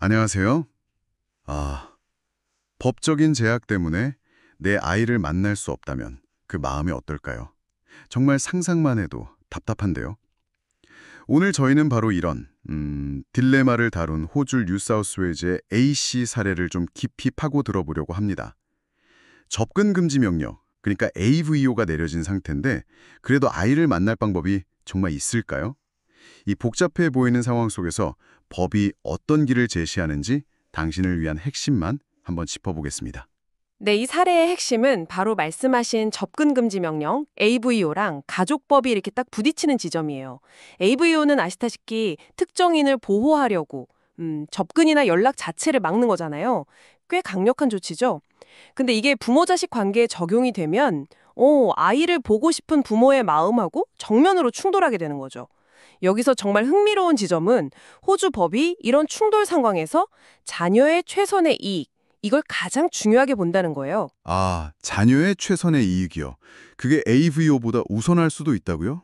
안녕하세요. 아, 법적인 제약 때문에 내 아이를 만날 수 없다면 그 마음이 어떨까요? 정말 상상만 해도 답답한데요. 오늘 저희는 바로 이런 딜레마를 다룬 호주 뉴사우스웨일즈의 A씨 사례를 좀 깊이 파고 들어보려고 합니다. 접근 금지 명령, 그러니까 AVO가 내려진 상태인데 그래도 아이를 만날 방법이 정말 있을까요? 이 복잡해 보이는 상황 속에서 법이 어떤 길을 제시하는지 당신을 위한 핵심만 한번 짚어보겠습니다. 네, 이 사례의 핵심은 바로 말씀하신 접근금지 명령, AVO랑 가족법이 이렇게 딱 부딪히는 지점이에요. AVO는 아시다시피 특정인을 보호하려고 접근이나 연락 자체를 막는 거잖아요. 꽤 강력한 조치죠. 근데 이게 부모-자식 관계에 적용이 되면 아이를 보고 싶은 부모의 마음하고 정면으로 충돌하게 되는 거죠. 여기서 정말 흥미로운 지점은 호주 법이 이런 충돌 상황에서 자녀의 최선의 이익, 이걸 가장 중요하게 본다는 거예요. 아, 자녀의 최선의 이익이요. 그게 AVO보다 우선할 수도 있다고요?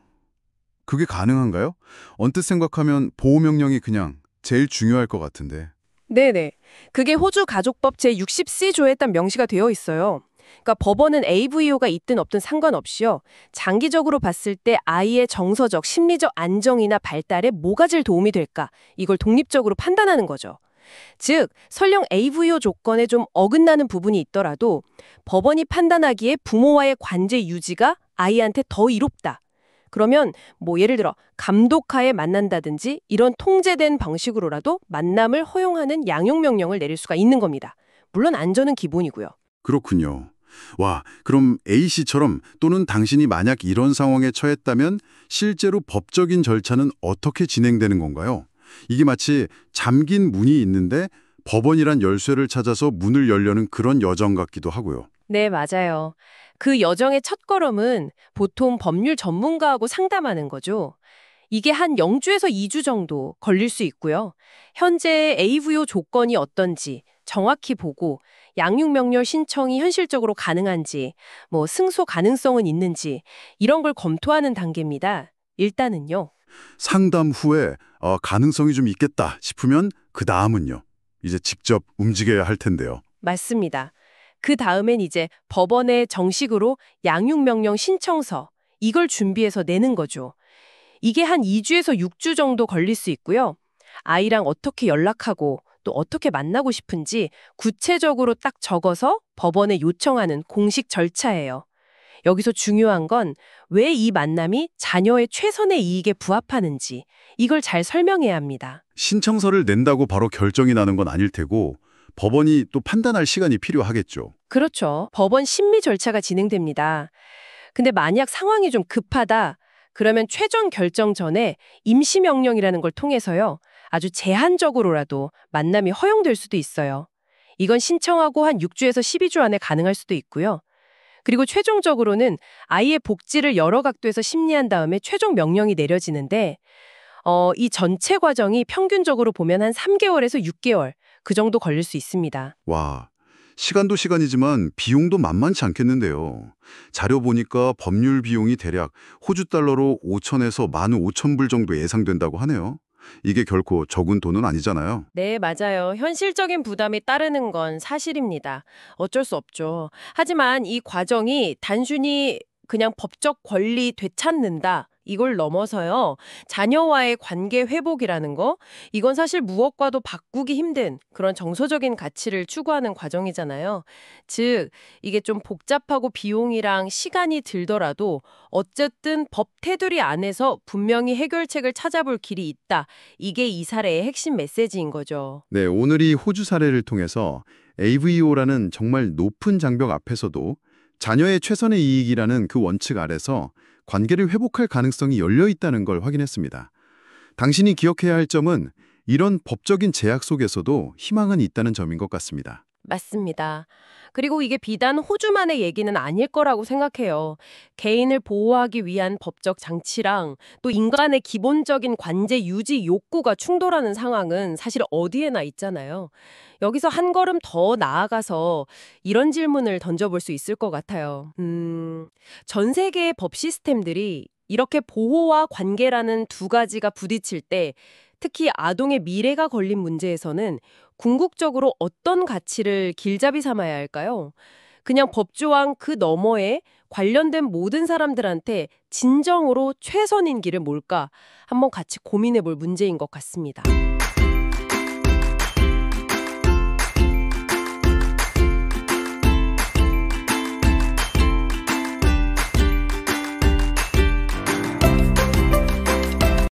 그게 가능한가요? 언뜻 생각하면 보호명령이 그냥 제일 중요할 것 같은데. 네네. 그게 호주 가족법 제60C조에 딱 명시가 되어 있어요. 그러니까 법원은 AVO가 있든 없든 상관없이요. 장기적으로 봤을 때 아이의 정서적, 심리적 안정이나 발달에 뭐가 제일 도움이 될까? 이걸 독립적으로 판단하는 거죠. 즉, 설령 AVO 조건에 좀 어긋나는 부분이 있더라도 법원이 판단하기에 부모와의 관계 유지가 아이한테 더 이롭다. 그러면 예를 들어 감독하에 만난다든지 이런 통제된 방식으로라도 만남을 허용하는 양육 명령을 내릴 수가 있는 겁니다. 물론 안전은 기본이고요. 그렇군요. 와, 그럼 A씨처럼 또는 당신이 만약 이런 상황에 처했다면 실제로 법적인 절차는 어떻게 진행되는 건가요? 이게 마치 잠긴 문이 있는데 법원이란 열쇠를 찾아서 문을 열려는 그런 여정 같기도 하고요. 네, 맞아요. 그 여정의 첫걸음은 보통 법률 전문가하고 상담하는 거죠. 이게 한 0주에서 2주 정도 걸릴 수 있고요. 현재 AVO 조건이 어떤지 정확히 보고 양육명령 신청이 현실적으로 가능한지, 승소 가능성은 있는지 이런 걸 검토하는 단계입니다. 일단은요. 상담 후에 가능성이 좀 있겠다 싶으면 그 다음은요. 이제 직접 움직여야 할 텐데요. 맞습니다. 그 다음엔 이제 법원에 정식으로 양육명령 신청서 이걸 준비해서 내는 거죠. 이게 한 2주에서 6주 정도 걸릴 수 있고요. 아이랑 어떻게 연락하고 또 어떻게 만나고 싶은지 구체적으로 딱 적어서 법원에 요청하는 공식 절차예요. 여기서 중요한 건 왜 이 만남이 자녀의 최선의 이익에 부합하는지 이걸 잘 설명해야 합니다. 신청서를 낸다고 바로 결정이 나는 건 아닐 테고 법원이 또 판단할 시간이 필요하겠죠. 그렇죠. 법원 심리 절차가 진행됩니다. 근데 만약 상황이 좀 급하다, 그러면 최종 결정 전에 임시명령이라는 걸 통해서요. 아주 제한적으로라도 만남이 허용될 수도 있어요. 이건 신청하고 한 6주에서 12주 안에 가능할 수도 있고요. 그리고 최종적으로는 아이의 복지를 여러 각도에서 심리한 다음에 최종 명령이 내려지는데 이 전체 과정이 평균적으로 보면 한 3개월에서 6개월 그 정도 걸릴 수 있습니다. 와, 시간도 시간이지만 비용도 만만치 않겠는데요. 자료 보니까 법률 비용이 대략 호주 달러로 5천에서 15,000불 정도 예상된다고 하네요. 이게 결코 적은 돈은 아니잖아요. 네, 맞아요. 현실적인 부담이 따르는 건 사실입니다. 어쩔 수 없죠. 하지만 이 과정이 단순히 그냥 법적 권리 되찾는다. 이걸 넘어서요. 자녀와의 관계 회복이라는 거, 이건 사실 무엇과도 바꾸기 힘든 그런 정서적인 가치를 추구하는 과정이잖아요. 즉, 이게 좀 복잡하고 비용이랑 시간이 들더라도 어쨌든 법 테두리 안에서 분명히 해결책을 찾아볼 길이 있다. 이게 이 사례의 핵심 메시지인 거죠. 네, 오늘 이 호주 사례를 통해서 AVO라는 정말 높은 장벽 앞에서도 자녀의 최선의 이익이라는 그 원칙 아래서 관계를 회복할 가능성이 열려 있다는 걸 확인했습니다. 당신이 기억해야 할 점은 이런 법적인 제약 속에서도 희망은 있다는 점인 것 같습니다. 맞습니다. 그리고 이게 비단 호주만의 얘기는 아닐 거라고 생각해요. 개인을 보호하기 위한 법적 장치랑 또 인간의 기본적인 관제 유지 욕구가 충돌하는 상황은 사실 어디에나 있잖아요. 여기서 한 걸음 더 나아가서 이런 질문을 던져볼 수 있을 것 같아요. 전 세계의 법 시스템들이 이렇게 보호와 관계라는 두 가지가 부딪힐 때 특히 아동의 미래가 걸린 문제에서는 궁극적으로 어떤 가치를 길잡이 삼아야 할까요? 그냥 법조항 그 너머에 관련된 모든 사람들한테 진정으로 최선인 길은 뭘까? 한번 같이 고민해 볼 문제인 것 같습니다.